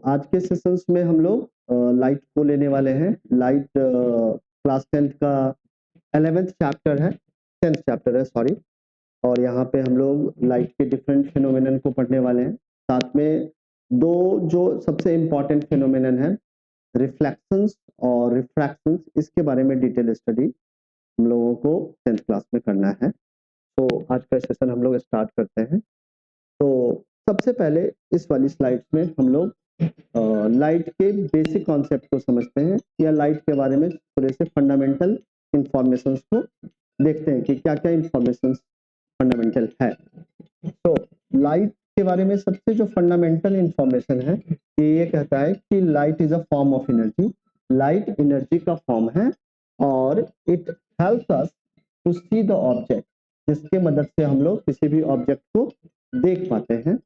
आज के सेशंस में हम लोग लाइट को लेने वाले हैं। लाइट क्लास 10th का 11th चैप्टर है, 10th चैप्टर है सॉरी। और यहाँ पे हम लोग लाइट के डिफरेंट फिनोमेनन को पढ़ने वाले हैं। साथ में दो जो सबसे इम्पोर्टेंट फिनोमेनन है, रिफ्लेक्शंस और रिफ्रैक्शंस, इसके बारे में डिटेल स्टडी हम लोगों को 10th क्लास में करना है। तो आज का सेशन हम लोग स्टार्ट करते हैं। तो सबसे पहले इस वाली स्लाइड्स में हम लोग लाइट के बेसिक कॉन्सेप्ट को समझते हैं या लाइट के बारे में थोड़े से फंडामेंटल इंफॉर्मेशंस को देखते हैं कि क्या क्या इंफॉर्मेशन फंडामेंटल है। तो लाइट के बारे में सबसे जो फंडामेंटल इंफॉर्मेशन है ये कहता है कि light is a form of energy. Light energy का फॉर्म है और it helps us to see the object, जिसके मदद से हम लोग किसी भी ऑब्जेक्ट को देख पाते हैं।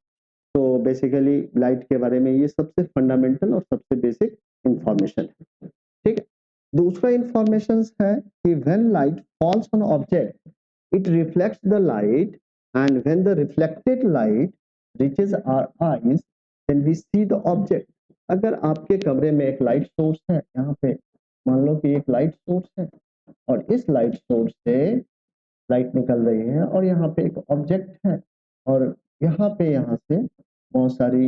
तो बेसिकली लाइट के बारे में ये सबसे फंडामेंटल और सबसे बेसिक इंफॉर्मेशन है। ठीक है। दूसरा इंफॉर्मेशन है कि when light falls on object it reflects the light and when the reflected light reaches our eyes then we see the object. अगर आपके कमरे में एक लाइट सोर्स है, यहाँ पे मान लो कि एक लाइट सोर्स है और इस लाइट सोर्स से लाइट निकल रही है और यहाँ पे एक ऑब्जेक्ट है और यहाँ से बहुत सारी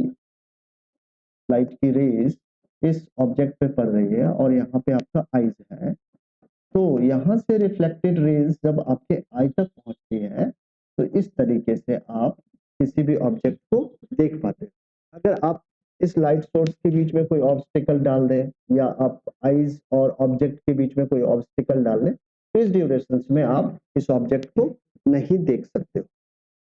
लाइट की रेज इस ऑब्जेक्ट पे पड़ रही है और यहाँ पे आपका आईज है। तो यहाँ से रिफ्लेक्टेड रेज जब आपके आई तक पहुंचती है तो इस तरीके से आप किसी भी ऑब्जेक्ट को देख पाते हैं। अगर आप इस लाइट सोर्स के बीच में कोई ऑब्स्टिकल डाल दें या आप आईज और ऑब्जेक्ट के बीच में कोई ऑब्स्टिकल डाल दें तो इस ड्यूरेशन में आप इस ऑब्जेक्ट को नहीं देख सकते हो।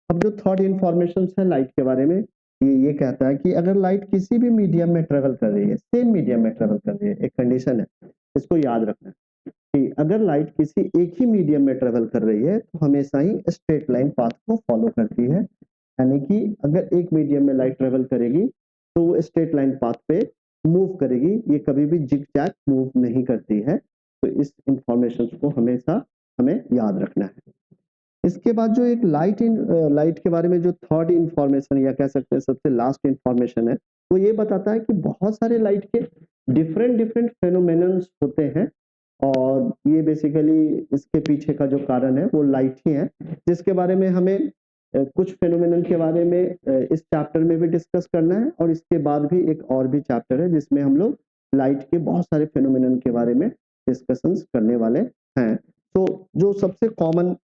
अब जो थर्ड इंफॉर्मेशन है लाइट के बारे में, ये कहता है कि अगर लाइट किसी भी मीडियम में ट्रेवल कर रही है, सेम मीडियम में ट्रेवल कर रही है, एक कंडीशन है, इसको याद रखना है कि अगर लाइट किसी एक ही मीडियम में ट्रेवल कर रही है तो हमेशा ही स्ट्रेट लाइन पाथ को फॉलो करती है। यानी कि अगर एक मीडियम में लाइट ट्रेवल करेगी तो वो स्ट्रेट लाइन पाथ पे मूव करेगी, ये कभी भी जिग जैग मूव नहीं करती है। तो इस इंफॉर्मेशन को हमेशा हमें याद रखना है। इसके बाद जो एक लाइट के बारे में जो थर्ड इंफॉर्मेशन या कह सकते हैं सबसे लास्ट इंफॉर्मेशन है, वो ये बताता है कि बहुत सारे लाइट के डिफरेंट डिफरेंट फेनोमेनन्स होते हैं और ये बेसिकली इसके पीछे का जो कारण है वो लाइट ही है, जिसके बारे में हमें कुछ फेनोमेनन के बारे में इस चैप्टर में भी डिस्कस करना है और इसके बाद भी एक और भी चैप्टर है जिसमें हम लोग लाइट के बहुत सारे फेनोमेनन के बारे में डिस्कशंस करने वाले हैं। तो जो सबसे कॉमन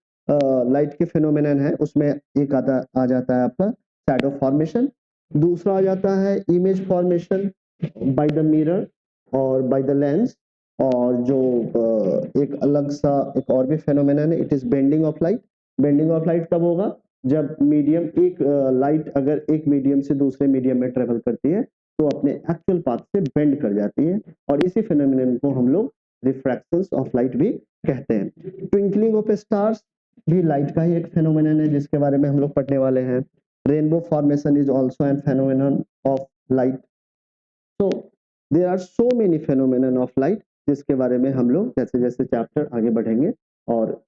लाइट के फेनोमेनन है उसमें एक आ जाता है आपका शैडो फॉर्मेशन, दूसरा आ जाता है image formation by the mirror और बाय द लेंस, और जो एक अलग सा एक और भी फेनोमेनन है, it is bending of light. Bending of light कब होगा? जब मीडियम एक लाइट अगर एक मीडियम से दूसरे मीडियम में ट्रेवल करती है तो अपने एक्चुअल पाथ से बेंड कर जाती है और इसी फेनोमेनन को हम लोग रिफ्रैक्शंस ऑफ लाइट भी कहते हैं। ट्विंकलिंग ऑफ स्टार्स भी लाइट का ही एक फेनोमेनन है जिसके बारे में हम लोग पढ़ने वाले हैं। Rainbow formation is also an phenomenon of light. तो there are so many phenomenon of light जिसके बारे में हम लोग जैसे जैसे चैप्टर आगे बढ़ेंगे और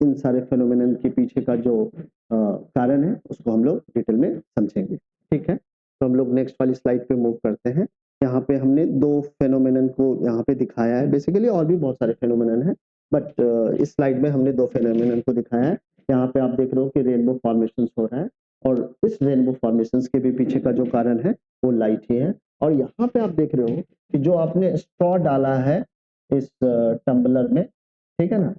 इन सारे फेनोमेनन के पीछे का जो कारण है उसको हम लोग डिटेल में समझेंगे। ठीक है, तो हम लोग नेक्स्ट वाली स्लाइड पे मूव करते हैं। यहाँ पे हमने दो फेनोमेनन को यहाँ पे दिखाया है, बेसिकली और भी बहुत सारे फेनोमेनन हैं बट इस स्लाइड में हमने दो फेनोमेनन को दिखाया है। यहाँ पे आप देख रहे हो कि रेनबो फॉर्मेशन हो रहा है और इस रेनबो फॉर्मेशन के भी पीछे का जो कारण है वो लाइट ही है। और यहाँ पे आप देख रहे हो कि जो आपने स्ट्रॉ डाला है इस टम्बलर में, ठीक है ना,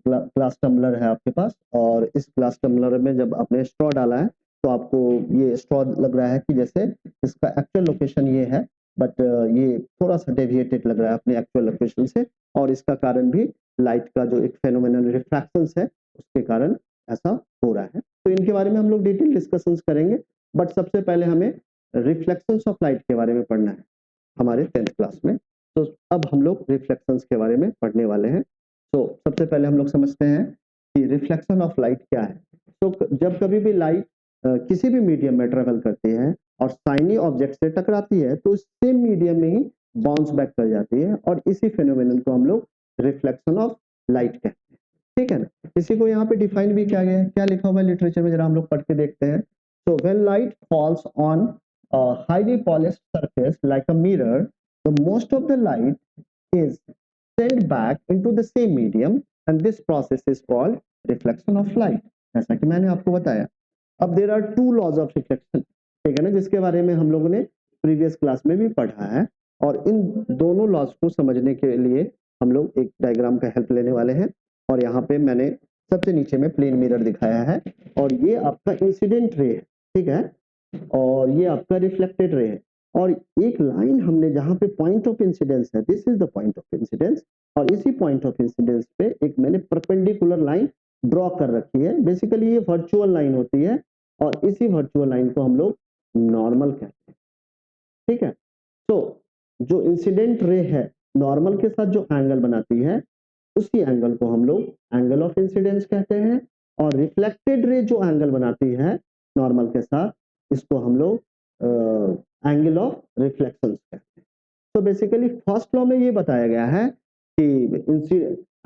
ग्लास टम्बलर है आपके पास और इस ग्लास टम्बलर में जब आपने स्ट्रॉ डाला है तो आपको ये स्ट्रॉ लग रहा है कि जैसे इसका एक्चुअल लोकेशन ये है बट ये थोड़ा सा डेविएटेड लग रहा है अपने एक्चुअल लोकेशन से, और इसका कारण भी लाइट का जो एक फेनोमेनल रिफ्रैक्शंस है उसके कारण ऐसा हो रहा है। तो इनके बारे में हम लोग डिटेल डिस्कशंस करेंगे बट सबसे पहले हमें रिफ्लेक्शंस ऑफ लाइट के बारे में पढ़ना है हमारे 10th क्लास में। तो अब हम लोग रिफ्लेक्शंस के बारे में पढ़ने वाले हैं। तो सबसे पहले हम लोग समझते हैं कि रिफ्लेक्शन ऑफ लाइट क्या है। तो जब कभी भी लाइट किसी भी मीडियम में ट्रेवल करती है और शाइनी ऑब्जेक्ट से टकराती है तो सेम मीडियम में ही बाउंस बैक कर जाती है और इसी फेनोमेनन को हम लोग रिफ्लेक्शन ऑफ लाइट कहते हैं। ठीक है ना, इसी को यहाँ पे डिफाइन भी किया गया है। क्या लिखा हुआ है लिटरेचर में, जरा हम लोग पढ़ के देखते हैं। So when light falls on highly polished surface like a mirror, the most of the light is sent back into the same medium and this process is called reflection of light. जैसा कि मैंने आपको बताया। अब there are two laws of reflection, ठीक है ना, जिसके बारे में हम लोगों ने प्रीवियस क्लास में भी पढ़ा है, और इन दोनों लॉज को समझने के लिए हम लोग एक डायग्राम का हेल्प लेने वाले हैं। और यहाँ पे मैंने सबसे नीचे में प्लेन मिरर दिखाया है, और ये आपका इंसिडेंट रे है, ठीक है, और ये आपका रिफ्लेक्टेड रे है। और एक लाइन हमने जहां पे पॉइंट ऑफ इंसिडेंस है, this is the point of incidence, और इसी पॉइंट ऑफ इंसिडेंस पे एक मैंने परपेंडिकुलर लाइन ड्रॉ कर रखी है। बेसिकली ये वर्चुअल लाइन होती है, और इसी वर्चुअल लाइन को हम लोग नॉर्मल कहते हैं, ठीक है। तो जो इंसिडेंट रे है नॉर्मल के साथ जो एंगल बनाती है, उसी एंगल को हम लोग एंगल ऑफ इंसिडेंस कहते हैं, और रिफ्लेक्टेड रे जो एंगल बनाती है नॉर्मल के साथ, इसको हम लोग एंगल ऑफ रिफ्लेक्शन कहते हैं। तो बेसिकली फर्स्ट लॉ में ये बताया गया है कि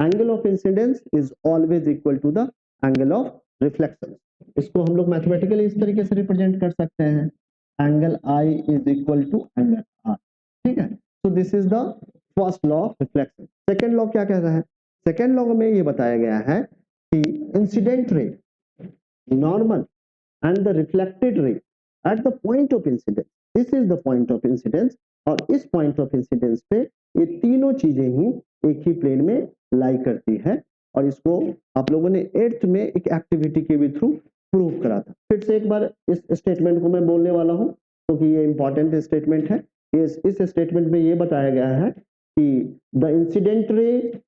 angle of incidence is always equal to the angle of reflection. इसको हम लोग मैथमेटिकली इस तरीके से रिप्रेजेंट कर सकते हैं, angle I is equal to angle R, ठीक है। तो this is the first law of reflection. Second law क्या कहता है? सेकेंड लॉ में ये बताया गया है कि incident ray, normal and the reflected ray at the point of incidence, this is the point of incidence, और इस point of incidence पे ये तीनों चीजें ही एक ही प्लेन में लाई करती है, और इसको आप लोगों ने 8th में एक एक्टिविटी के भी थ्रू प्रूव करा था। फिर से एक बार इस स्टेटमेंट को मैं बोलने वाला हूँ क्योंकि ये इंपॉर्टेंट स्टेटमेंट है। इस स्टेटमेंट में ये बताया गया है कि the incident ray,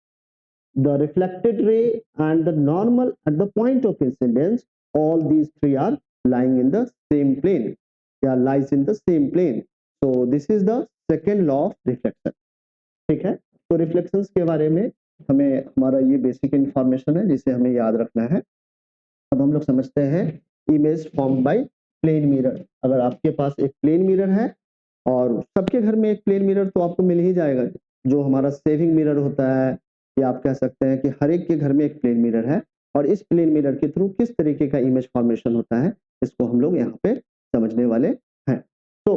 the reflected ray and the normal at the point of incidence, all these three are lying in the same plane, yeah, lies in the same plane. So this is the second law of reflection, ठीक है। तो reflections के बारे में हमें हमारा ये basic information है जिसे हमें याद रखना है। अब हम लोग समझते हैं image form by plane mirror. अगर आपके पास एक प्लेन मिरर है, और सबके घर में एक प्लेन मिरर तो आपको मिल ही जाएगा, जो हमारा सेविंग मिरर होता है, या आप कह सकते हैं कि हर एक के घर में एक प्लेन मिरर है, और इस प्लेन मिरर के थ्रू किस तरीके का इमेज फॉर्मेशन होता है इसको हम लोग यहाँ पे समझने वाले हैं। तो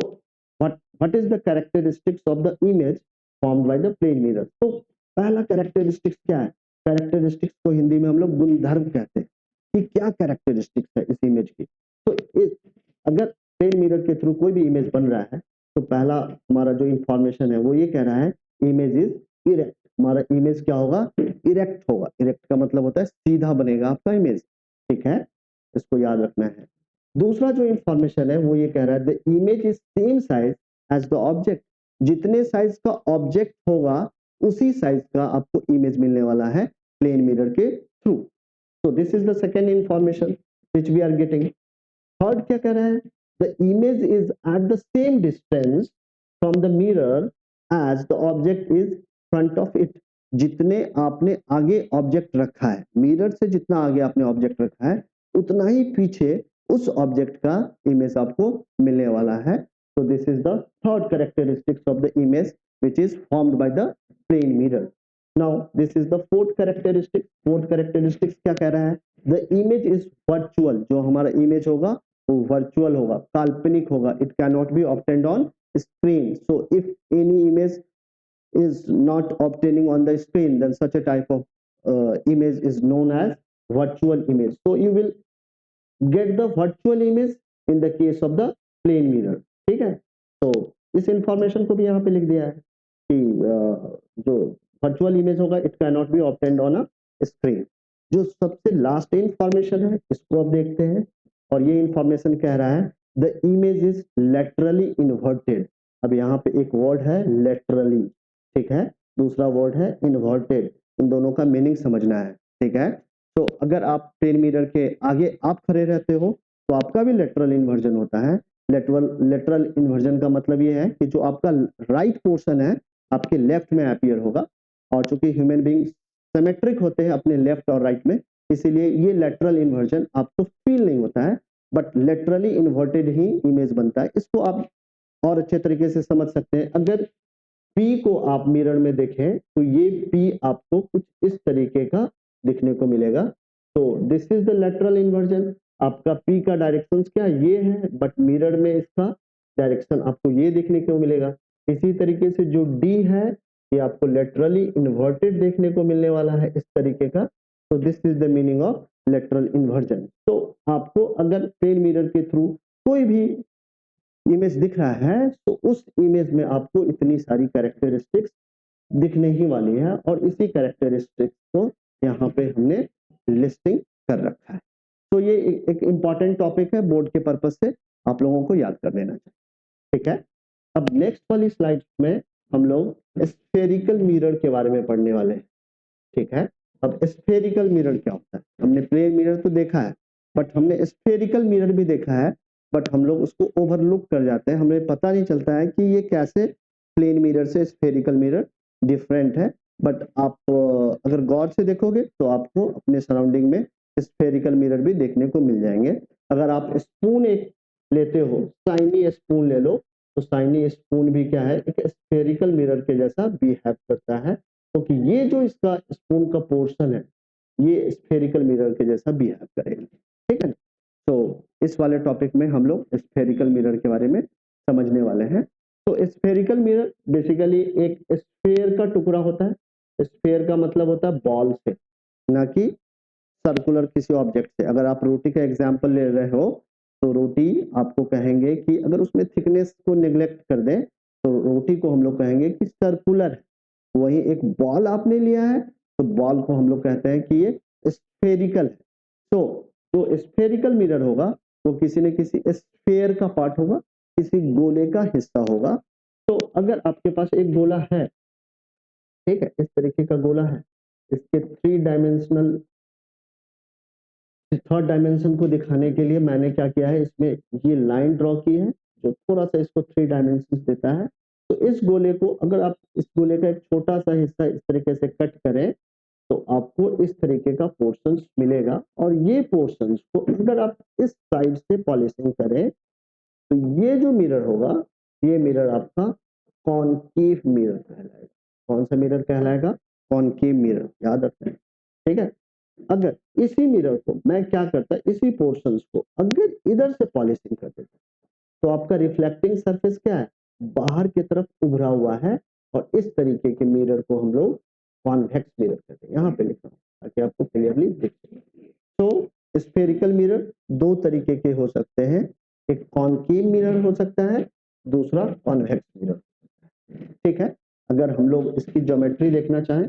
what is the characteristics of the image formed by the plane mirror. तो पहला कैरेक्टरिस्टिक्स क्या है? कैरेक्टरिस्टिक्स को हिंदी में हम लोग गुणधर्म कहते हैं कि क्या कैरेक्टरिस्टिक्स है इस इमेज की। तो अगर प्लेन मिरर के थ्रू कोई भी इमेज बन रहा है, तो पहला हमारा जो इंफॉर्मेशन है वो ये कह रहा है इमेज इज इरेक्ट। हमारा इमेज क्या होगा? इरेक्ट होगा। इरेक्ट का मतलब होता है सीधा बनेगा आपका इमेज, ठीक है, इसको याद रखना है। दूसरा जो इंफॉर्मेशन है वो ये कह रहा है the image is same size as the object. जितने साइज का ऑब्जेक्ट होगा उसी साइज का आपको इमेज मिलने वाला है प्लेन मिरर के through. So this is the second information which we are getting. Third क्या कह रहा है? The image is at the same distance from the mirror as the object is front of it. जितने आपने आगे object रखा है, मिरर से जितना आगे आपने ऑब्जेक्ट रखा है, उतना ही पीछे उस ऑब्जेक्ट का इमेज आपको मिलने वाला है। So this is the third characteristics of the image which is formed by the plane mirror. Now this is the fourth characteristic. Fourth characteristics क्या कह रहा है? The image is virtual. जो हमारा इमेज होगा वो वर्चुअल होगा, काल्पनिक होगा। It cannot be obtained on screen. So if any image is not obtaining on the screen, then such a type of image is known as virtual image. So you will get the virtual image in the case of the plane mirror, ठीक है। तो इस information को भी यहाँ पे लिख दिया है कि जो वर्चुअल इमेज होगा it can not be obtained on a screen. जो सबसे लास्ट इंफॉर्मेशन है इसको अब देखते हैं, और ये इंफॉर्मेशन कह रहा है the image is laterally inverted. अब यहाँ पे एक वर्ड है लेटरली, ठीक है, दूसरा वर्ड है इन्वर्टेड। इन दोनों का मीनिंग समझना है, ठीक है। तो अगर आप प्लेन मिरर के आगे आप खड़े रहते हो तो आपका भी लेटरल इन्वर्जन होता है। लेटरल इन्वर्जन का मतलब ये है कि जो आपका राइट पोर्शन है आपके लेफ्ट में अपीयर होगा, और चूंकि ह्यूमन बीइंग सिमेट्रिक होते हैं अपने लेफ्ट और राइट में, इसीलिए ये लेटरल इन्वर्जन आपको फील नहीं होता है, बट लेटरली इन्वर्टेड ही इमेज बनता है। इसको आप और अच्छे तरीके से समझ सकते हैं। अगर पी को आप मिरर में देखें तो ये पी आपको कुछ इस तरीके का दिखने को मिलेगा। तो this is the lateral inversion. आपका पी का डायरेक्शन क्या ये है, बट मिरर में इसका डायरेक्शन आपको ये देखने को मिलेगा। इसी तरीके से जो डी है ये आपको लेटरली इन्वर्टेड देखने को मिलने वाला है इस तरीके का। तो this is the meaning of lateral inversion. तो आपको अगर प्लेन मिरर के थ्रू कोई भी इमेज दिख रहा है तो उस इमेज में आपको इतनी सारी कैरेक्टरिस्टिक्स दिखने ही वाली है और इसी कैरेक्टरिस्टिक्स को यहाँ पे हमने लिस्टिंग कर रखा है। तो ये एक इम्पॉर्टेंट टॉपिक है, बोर्ड के पर्पज से आप लोगों को याद कर लेना चाहिए। ठीक है, अब नेक्स्ट वाली स्लाइड में हम लोग स्फेरिकल मिरर के बारे में पढ़ने वाले हैं। ठीक है, अब स्फेरिकल मिरर क्या होता है? हमने प्लेन मिरर तो देखा है, बट हमने स्फेरिकल मिरर भी देखा है, बट हम लोग उसको ओवरलुक कर जाते हैं, हमें पता नहीं चलता है कि ये कैसे प्लेन मिरर से स्फेरिकल मिरर डिफरेंट है। बट आप अगर गौर से देखोगे तो आपको अपने सराउंडिंग में स्फेरिकल मिरर भी देखने को मिल जाएंगे। अगर आप स्पून एक लेते हो, शाइनी स्पून ले लो, तो शाइनी स्पून भी क्या है, एक स्फेरिकल मिरर के जैसा बिहेव करता है, क्योंकि ये जो इसका स्पून का पोर्शन है ये स्फेरिकल मिरर के जैसा बिहेव करेगा। ठीक है, तो इस वाले टॉपिक में हम लोग स्फेरिकल मिरर के बारे में समझने वाले हैं। तो स्फेरिकल मिरर बेसिकली एक स्फेयर का टुकड़ा होता है। स्फेयर का मतलब होता है बॉल से, ना कि सर्कुलर किसी ऑब्जेक्ट से। अगर आप रोटी का एग्जाम्पल ले रहे हो तो रोटी आपको कहेंगे कि अगर उसमें थिकनेस को निग्लेक्ट कर दें तो रोटी को हम लोग कहेंगे कि सर्कुलर है। वही एक बॉल आपने लिया है तो बॉल को हम लोग कहते हैं कि ये स्फेरिकल है। तो जो स्फेरिकल मिरर होगा वो किसी न किसी स्फेयर का पार्ट होगा, किसी गोले का हिस्सा होगा। तो अगर आपके पास एक गोला है, ठीक है, इस तरीके का गोला है, इसके 3 डायमेंशनल थर्ड डायमेंशन को दिखाने के लिए मैंने क्या किया है, इसमें ये लाइन ड्रॉ की है जो थोड़ा सा इसको 3 डायमेंशन देता है। तो इस गोले को अगर आप इस गोले का एक छोटा सा हिस्सा इस तरीके से कट करें तो आपको इस तरीके का पोर्शंस मिलेगा, और ये पोर्शंस को अगर आप इस साइड से पॉलिशिंग करें तो ये जो मिरर होगा ये मिरर आपका कॉनकेव मिरर कहलाएगा। कौन सा मिरर कहलाएगा? कॉनकेव मिरर, याद रखना है। ठीक है, अगर इसी मिरर को मैं क्या करता, इसी पोर्शंस को अगर इधर से पॉलिशिंग कर देता तो आपका रिफ्लेक्टिंग सरफेस क्या है, बाहर की तरफ उभरा हुआ है, और इस तरीके के मिरर को हम लोग कॉन्वेक्स मिरर कहते हैं। यहाँ पे लिखा हूँ ताकि आपको क्लियरली दिख सके। तो स्फेरिकल मिरर 2 तरीके के हो सकते हैं, एक कॉनकेव मिरर हो सकता है, दूसरा कॉन्वेक्स मिरर। ठीक है, अगर हम लोग इसकी ज्योमेट्री देखना चाहें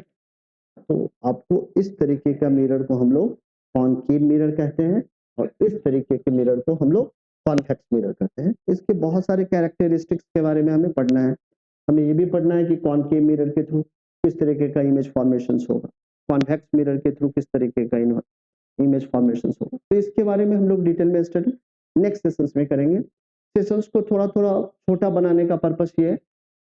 तो आपको इस तरीके का मिरर को हम लोग कॉनकेव मिरर कहते हैं, और इस तरीके के मिरर को हम लोग कॉन्वेक्स मिरर कहते हैं। इसके बहुत सारे कैरेक्टरिस्टिक्स के बारे में हमें पढ़ना है। हमें ये भी पढ़ना है कि कॉनकेव मिरर के थ्रू किस तरीके का इमेज फॉर्मेशन होगा, कॉन्वेक्स मिरर के थ्रू किस तरीके का इमेज फॉर्मेशन होगा। तो इसके बारे में हम लोग डिटेल में स्टडी नेक्स्ट सेशंस में करेंगे। सेशंस को थोड़ा थोड़ा छोटा बनाने का पर्पस ये है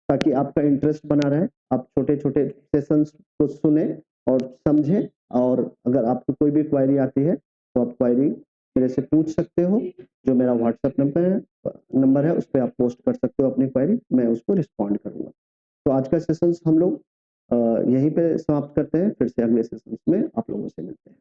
ताकि आपका इंटरेस्ट बना रहे, आप छोटे छोटे सेशंस को सुने और समझें, और अगर आपको कोई भी क्वेरी आती है तो आप क्वेरी मेरे से पूछ सकते हो। जो मेरा व्हाट्सएप नंबर है उस पर आप पोस्ट कर सकते हो अपनी क्वेरी, मैं उसको रिस्पॉन्ड करूंगा। तो आज का सेशंस हम लोग यहीं पे समाप्त करते हैं, फिर से अगले सेशंस में आप लोगों से मिलते हैं।